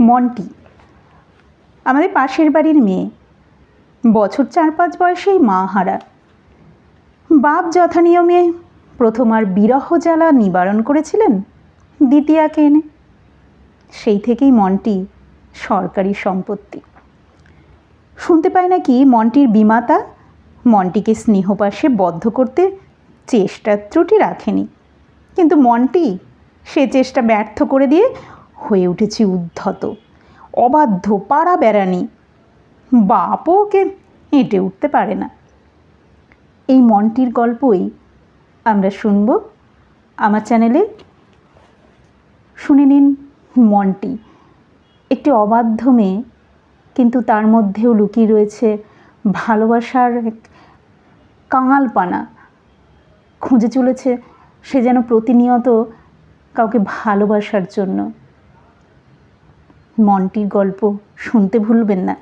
মন্টি আমাদের পাশের বাড়ির মেয়ে। বছর 4-5 বয়সেই মা হারা। বাপ যথানিয়মে প্রথম আর বিরহ জ্বালা নিবারণ করেছিলেন দ্বিতীয়াকে এনে। সেই থেকেই মন্টি সরকারি সম্পত্তি। শুনতে পাই নাকি মন্টির বিমাতা মন্টিকে স্নেহপাশে বদ্ধ করতে চেষ্টার ত্রুটি রাখেনি, কিন্তু মন্টি সে চেষ্টা ব্যর্থ করে দিয়ে হয়ে উঠেছে উদ্ধত, অবাধ্য, পাড়া বেড়ানি। বাপও ওকে হেঁটে উঠতে পারে না। এই মন্টির গল্পই আমরা শুনব আমার চ্যানেলে। শুনে নিন মন্টি, একটি অবাধ্য মেয়ে, কিন্তু তার মধ্যেও লুকিয়ে রয়েছে ভালোবাসার এক কাঙালপানা। খুঁজে চলেছে সে যেন প্রতিনিয়ত কাউকে ভালোবাসার জন্য। মন্টির গল্প শুনতে ভুলবেন না।